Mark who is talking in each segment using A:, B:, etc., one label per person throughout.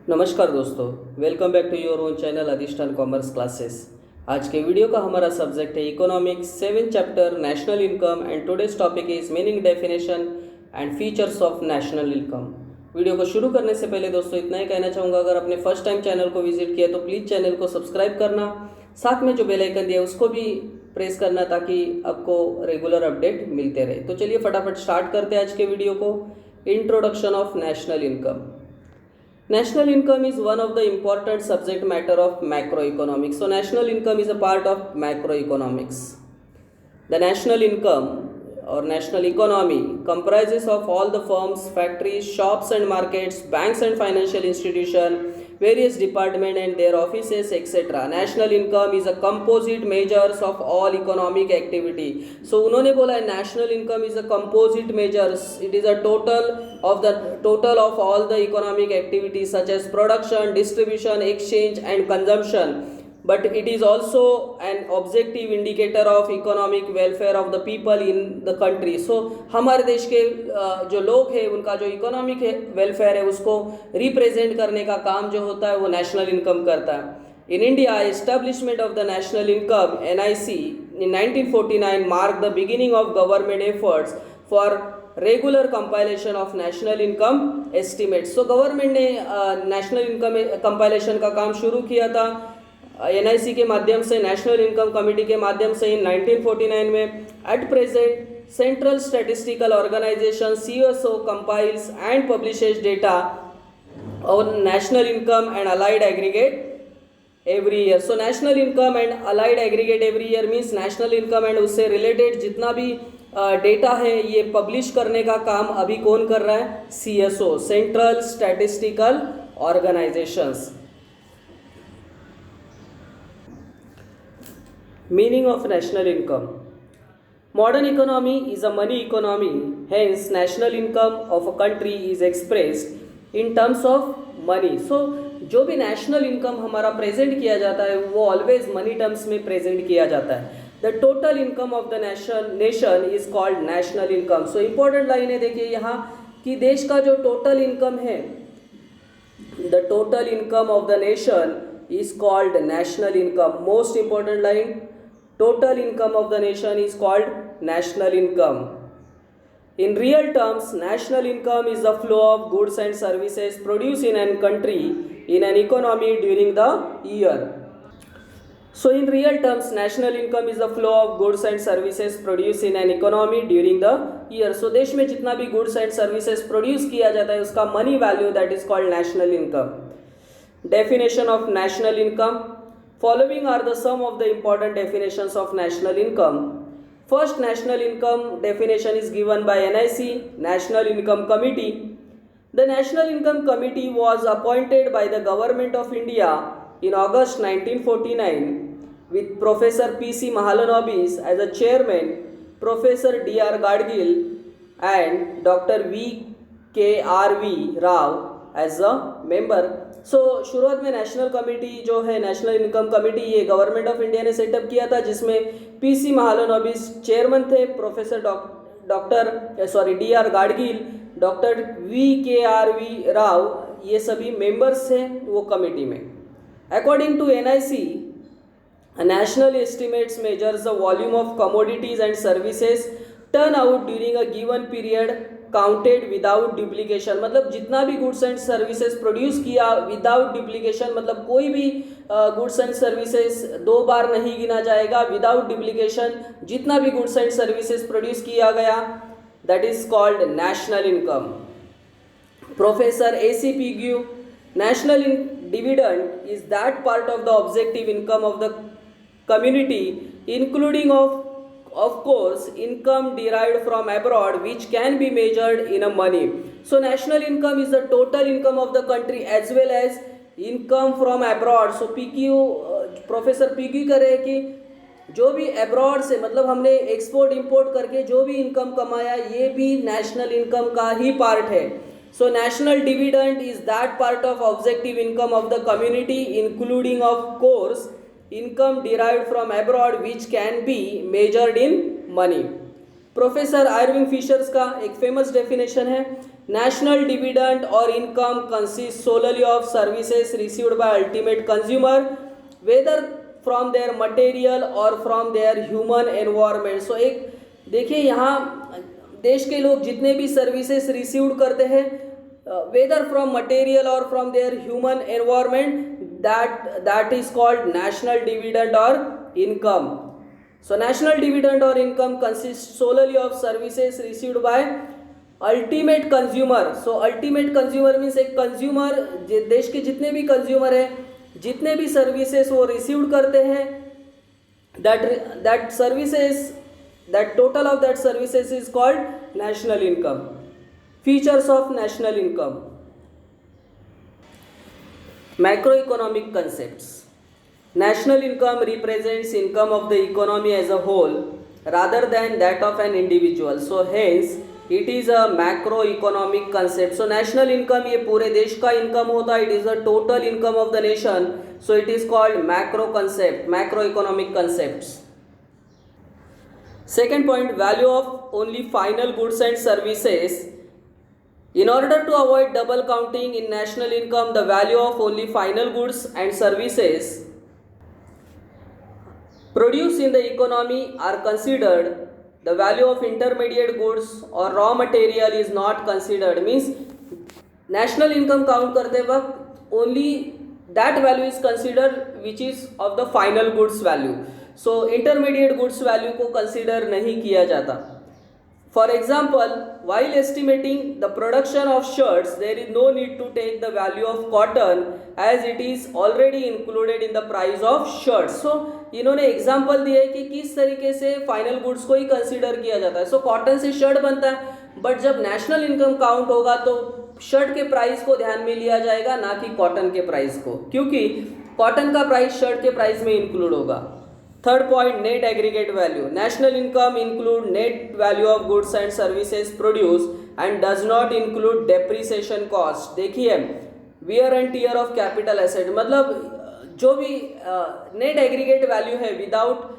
A: नमस्कार दोस्तों, welcome back to your own channel Adhishthan commerce classes. आज के वीडियो का हमारा सब्जेक्ट है economics 7 chapter national income and today's topic is meaning definition and features of national income. Video को शुरू करने से पहले दोस्तों इतना ही कहना चाहूँगा, अगर आपने फर्स्ट टाइम चैनल को विजिट किया तो प्लीज़ चैनल को सब्सक्राइब करना, साथ में जो बेल आइकन दिया उसको भी प्रेस करना ताकि आपको रेगुलर अपडेट मिलते रहे। तो चलिए फटाफट स्टार्ट करते हैं आज के वीडियो को। Introduction of national income. National income is one of the important subject matter of macroeconomics. So national income is a part of macroeconomics. The national income or national economy comprises of all the firms, factories, shops and markets, banks and financial institutions, various departments and their offices, etc. National income is a composite measures of all economic activity. So उन्होंने बोला है national income is a composite measures. It is a total of all the economic activities such as production, distribution, exchange and consumption. But it is also an objective indicator of economic welfare of the people in the country. So हमारे देश के जो लोग हैं उनका जो economic welfare है उसको रिप्रेजेंट करने का काम जो होता है वो नेशनल इनकम करता है। In India establishment of the national income NIC in 1949 marked the beginning of government efforts for regular compilation of national income estimate. So government ने नेशनल इनकम कंपाइलेशन का काम शुरू किया था NIC के माध्यम से, नेशनल इनकम कमेटी के माध्यम से इन 1949 में। At present central statistical organisation CSO compiles and publishes data on national income and allied aggregate every year. So national income and allied aggregate every year means national income and उससे related जितना भी data है ये publish करने का काम अभी कौन कर रहा है? CSO, central statistical organisations. Meaning of national income. Modern economy is a money economy, hence national income of a country is expressed in terms of money. So जो भी national income हमारा प्रेजेंट किया जाता है वो ऑलवेज मनी टर्म्स में present किया जाता है। The total income of the nation is called national income. So important line है, देखिए यहाँ कि देश का जो टोटल इनकम है, the total income of the nation is called national income. Most important line, total income of the nation is called national income. In real terms, national income is the flow of goods and services produced in a country in an economy during the year. So in real terms, national income is the flow of goods and services produced in an economy during the year. So देश में जितना भी goods and services produce किया जाता है उसका money value, that is called national income. Definition of national income. Following are the some of the important definitions of national income. First, national income definition is given by NIC, National Income Committee. The National Income Committee was appointed by the Government of India in August 1949 with Professor PC Mahalanobis as a chairman, Professor DR Gadgil and Dr. VKRV Rao as a member. सो शुरुआत में national committee जो है, national income committee, ये government of India ने set up किया था जिसमें PC Mahalanobis chairman थे, professor DR Gadgil, doctor VKRV Rao, ये सभी मेंबर्स थे वो कमेटी में। According to NIC, national estimates measures the volume of commodities and services turn out during a given period counted without duplication. मतलब जितना भी गुड्स एंड सर्विसेज प्रोड्यूस किया without duplication, मतलब कोई भी गुड्स एंड सर्विसेज दो बार नहीं गिना जाएगा, विदाउट डुप्लीकेशन जितना भी गुड्स एंड सर्विसेज प्रोड्यूस किया गया, that is called national income. Professor AC Pigou, national dividend is that part of the objective income of the community including of course income derived from abroad which can be measured in a money. So national income is the total income of the country as well as income from abroad. So professor PQ कह रहे हैं कि जो भी abroad से, मतलब हमने export import करके जो भी इनकम कमाया ये भी नेशनल इनकम का ही पार्ट है। So national dividend is that part of objective income of the community including of course income derived from abroad which can be measured in money. Professor Irving Fisher's का एक famous definition है national dividend or income consists solely of services received by ultimate consumer, whether from their material or from their human environment. So एक देखिए यहाँ देश के लोग जितने भी सर्विसेज रिसीव्ड करते हैं, वेदर फ्रॉम मटेरियल और from their human environment, that is called national dividend or income. So national dividend or income consists solely of services received by ultimate consumer. So ultimate consumer means एक consumer, देश के जितने भी consumer हैं, जितने भी services वो received करते हैं, that services, that total of that services is called national income. Features of national income. Macroeconomic concepts. National income represents income of the economy as a whole rather than that of an individual. So hence it is a macroeconomic concept. So national income ये पूरे देश का income होता है. It is the total income of the nation. So it is called macro concept, macroeconomic concepts. Second point, value of only final goods and services. In order to avoid double counting in national income, the value of only final goods and services produced in the economy are considered. The value of intermediate goods or raw material is not considered. Means national income count करते वक्त only that value is considered which is of the final goods value. So intermediate goods value को consider नहीं किया जाता. For example, while estimating the production of shirts, there is no need to take the value of cotton as it is already included in the price of shirts. So इन्होंने example दिया है कि किस तरीके से फाइनल गुड्स को ही consider किया जाता है. सो कॉटन से शर्ट बनता है, बट जब नेशनल इनकम काउंट होगा तो शर्ट के प्राइस को ध्यान में लिया जाएगा, ना कि कॉटन के प्राइस को, क्योंकि कॉटन का प्राइस शर्ट के प्राइस में इंक्लूड होगा. Third point, net aggregate value. National income include net value of goods and services produce and does not include depreciation cost. देखिए, wear and tear of capital asset, मतलब जो भी net aggregate value है without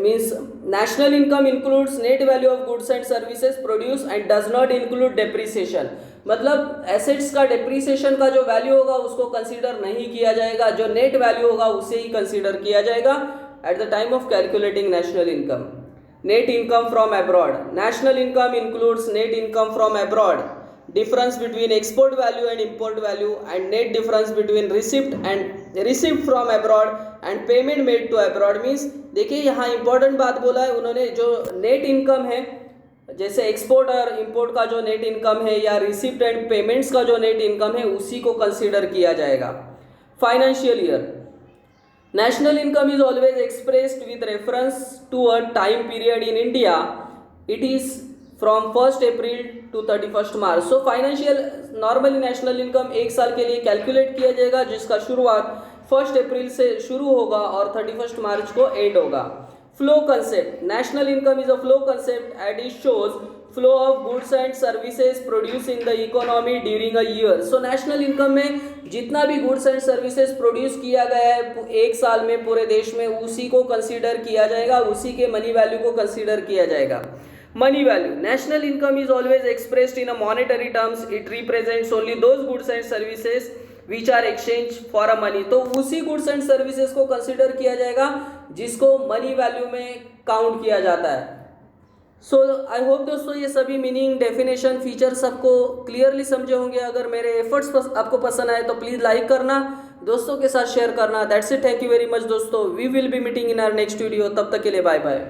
A: means national income includes net value of goods and services produce and does not include depreciation. मतलब assets का depreciation का जो value होगा उसको कंसीडर नहीं किया जाएगा, जो नेट वैल्यू होगा उसे ही कंसीडर किया जाएगा at the time of calculating national income. Net income from abroad. National income includes net income from abroad, difference between export value and import value, and net difference between receipt from abroad and payment made to abroad. Means देखिए यहाँ important बात बोला है उन्होंने, जो net income है, जैसे export और इंपोर्ट का जो नेट इनकम है या रिसिप्ट एंड पेमेंट्स का जो नेट इनकम है उसी को कंसीडर किया जाएगा. Financial year. National income is always expressed with reference to a time period in India. It is from 1st April to 31st March. So financial normally national income एक साल के लिए calculate किया जाएगा, जिसका शुरुआत 1st अप्रैल से शुरू होगा और 31st मार्च को एंड होगा. Flow concept. National income is a flow concept and it shows flow of goods and services produce in the economy during a year. So national income में जितना भी गुड्स एंड सर्विसेज प्रोड्यूस किया गया है एक साल में पूरे देश में, उसी को कंसीडर किया जाएगा, उसी के मनी वैल्यू को कंसीडर किया जाएगा. Money value. National income is always expressed in a monetary terms. It represents only those goods and services which are exchange for a money. तो उसी गुड्स एंड सर्विसेज को कंसीडर किया जाएगा जिसको money value में count किया जाता है. सो आई होप दोस्तों ये सभी मीनिंग, डेफिनेशन, फीचर्स सबको क्लियरली समझे होंगे. अगर मेरे एफर्ट्स आपको पसंद आए तो प्लीज़ लाइक करना, दोस्तों के साथ शेयर करना. That's it. Thank you very much दोस्तों. We will be meeting in our next video. तब तक के लिए बाय बाय.